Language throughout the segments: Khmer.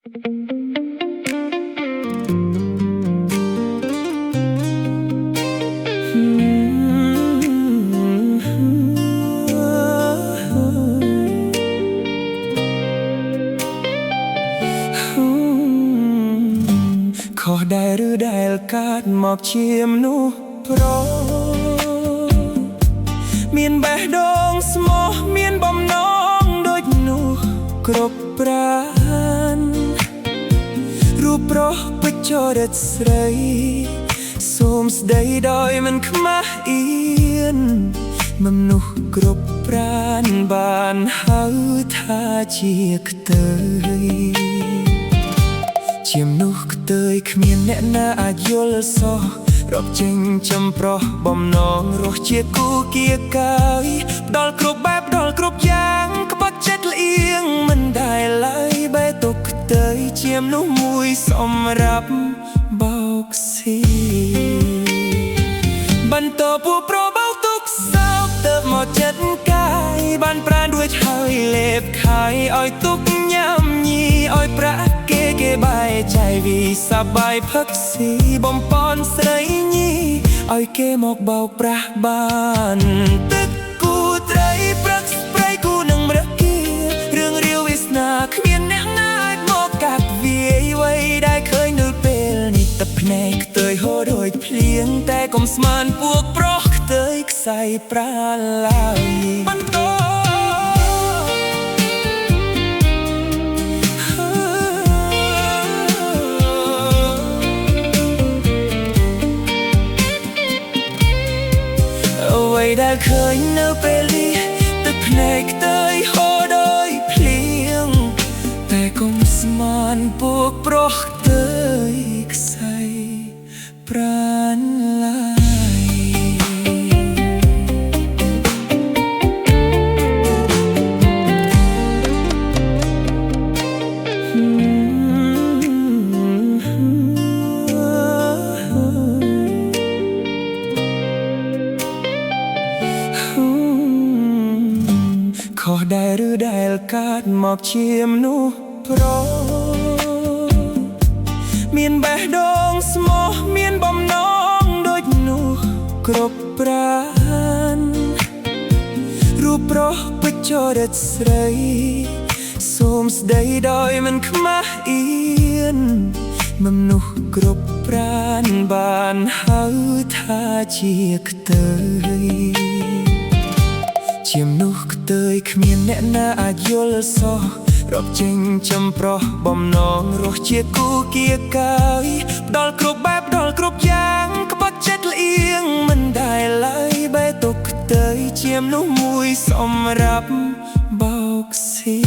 ខុសដែរឬដែលកើតមកជាមនុស្សប្រុសមានបេះដូងស្មោះមានបំណងដូចនោះគ្រប់ប្រាណរូបប្រុសពេចចរិតស្រីសូមស្ដីដោយមិនខ្មាស់អៀនមនុស្សគ្រប់ប្រាណបានហៅថាជាខ្ទើយជាមនុស្សខ្ទើយគ្មានអ្នកណាអាចយល់សោះរាប់ចេញចំប្រុសបំណងរស់ជាគូគៀកាយផ្ដល់គ្រប់បែបផ្ដល់គ្រប់យ៉ាងក្បត់ចិត្តលៀងមិនដែលឡើយបែរទុកខ្ទើយជាមនុស្សមួយសម្រាប់បោកស៊ីបន្តពួកប្រុសបោកទុកសោកទៅមកចិត្តកាយបានប្រានរួចហើយលេបខាយឲ្យទុកញ៉ាំញីឲ្យប្រាក់គេបាយចៃវីសបាយផឹកស៊ីបំពន់ស្រីញីឲ្យគេមកបោកប្រាស់បានទឹកគូត្រីព្រឹកស្ព្រៃគូនឹងរគារឿងរាវវាសនាគ្មានអ្នកណាអាចមកកាត់វាយអ្វីដែលឃើញនៅពេលនេះទឹកភ្នែកខ្ទើយហូរដូចភ្លៀងតែកុំស្មានពួកប្រុសខ្ទើយខ្សែប្រាឡើយបន្តដែលឃើញនៅពេលនេះទឹកភ្នែកខ្ទើយហូរដោយភ្លៀងតែកុំស្មានពួកប្រុសខ្ទើយខ្សែប្រាណឡើយខុសដែរឬដែលកើតមកជាមនុស្សប្រុសមានបេះដូងស្មោះមានបំណងដូចនោះគ្រប់ប្រាណរូបប្រុសពេចចរិតស្រីសូមស្ដីដោយមិនខ្មាស់អៀនមនុស្សគ្រប់ប្រាណបានហៅថាជាខ្ទើយជាមនុស្សខ្ទើយគ្មានអ្នកណាអាចយល់សោះរាប់ចេញចំប្រុសបំណងរស់ជាគូគៀកាយផ្ដល់គ្រប់បែបផ្ដល់គ្រប់យ៉ាងក្បត់ចិត្តលៀងមិនដែលឡើយបែរទុកខ្ទើយជាមនុស្សមួយសម្រាប់បោកស៊ី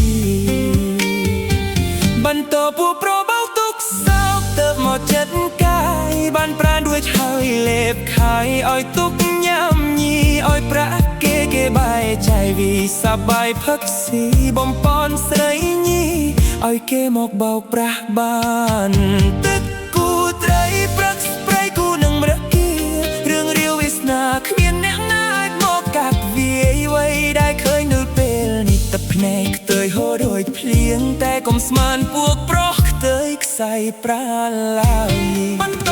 បន្តពួកប្រុសបោកទុកសោកទៅមកចិត្តកាយបានប្រានរួចហើយលេបខាយឲ្យទុកញ៉ាំញីឲ្យប្រាក់គេបាយចៃវីសបាយផឹកស៊ីបំពន់ស្រីញីឲ្យគេមកបោកប្រាស់បានទឹកគូត្រីព្រឹកស្ព្រៃគូនឹងរគារឿងរាវវាសនាគ្មានអ្នកណាអាចមកកាត់វាយអ្វីដែលឃើញនៅពេលនេះទឹកភ្នែកខ្ទើយហូរដូចភ្លៀងតែកុំស្មានពួកប្រុសខ្ទើយខ្សែប្រាឡើយបន្ត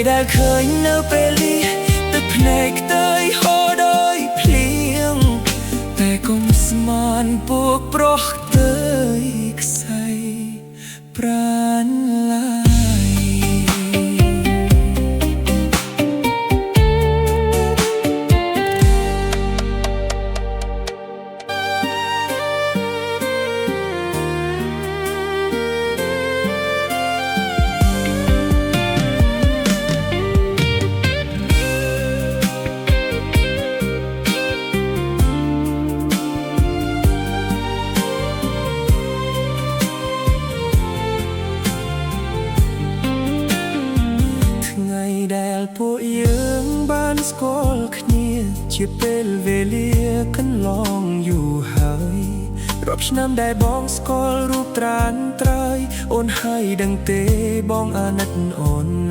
ដែលឃើញនៅពេលនេះទឹកភ្នែកខ្ទើយហូរដោយភ្លៀងតែកុំស្មានពួកប្រុសខ្ទើយខ្សែប្រាណឡើយដែលពួកយើងបានស្គាល់គ្នាជាពេលវេលាកន្លងយូរហើយរាប់ឆ្នាំដែលបងស្គាល់រូបត្រានត្រើយអូនហើយដឹងទេបងអាណិតអូន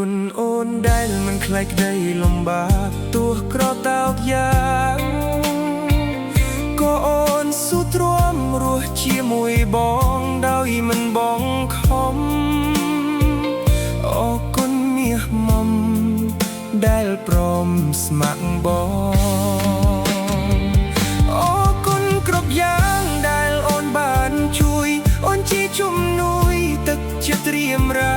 គុណអូនដែលមិនខ្លាចក្តីលំបាកទោះក្រតោកយ៉ាងក៏អូនស៊ូទ្រាំរស់ជាមួយបងដោយមិនបងខំអរគុណមាសមុំដែលព្រមស្ម័គ្របងអរគុណគ្រប់យ៉ាងដែលអូនបានជួយអូនជាជំនួយទឹកជាត្រៀមរា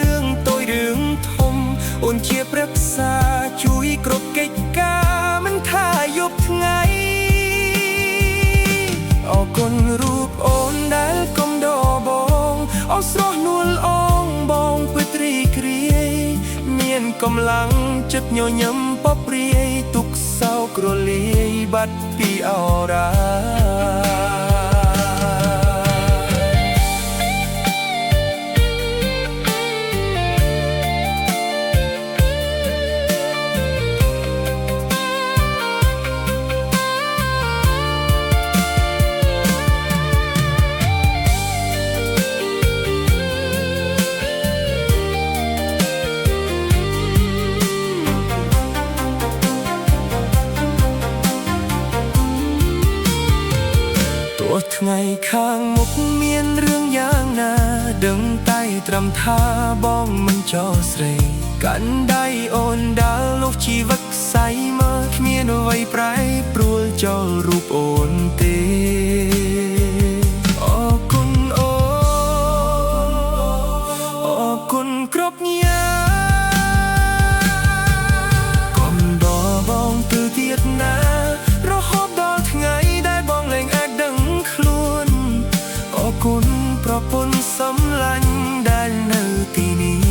រឿងតូចរឿងធំអូនជាប្រឹក្សាជួយគ្រប់កិច្ចការមិនថាយប់ថ្ងៃអរគុណរូបអូនដែលកំដរបងអរស្រស់នួលអងបងពិតរីករាយមានកម្លាំងចិត្តញញឹមពព្រាយទុកសោករលាយបាត់ពីអរា ថ្ងៃខាងមុខមានរឿងយ៉ាងណាដឹងតែត្រឹមថាបងមិនចោលស្រីកាន់ដៃអូនដើរលុះជីវិតខ្សែមើលគ្មានអ្វីប្រែប្រួលចូលរូបអូនទេអរគុណអូនអរគុណគ្រប់យ៉ាងកុំដកបងទៅទៀតណារហូតដល់ថ្ងៃដែលបងលែងអាចដឹងខ្លួនអរគុណប្រពន្ធសំឡាញ់ដែលនៅទីនេះ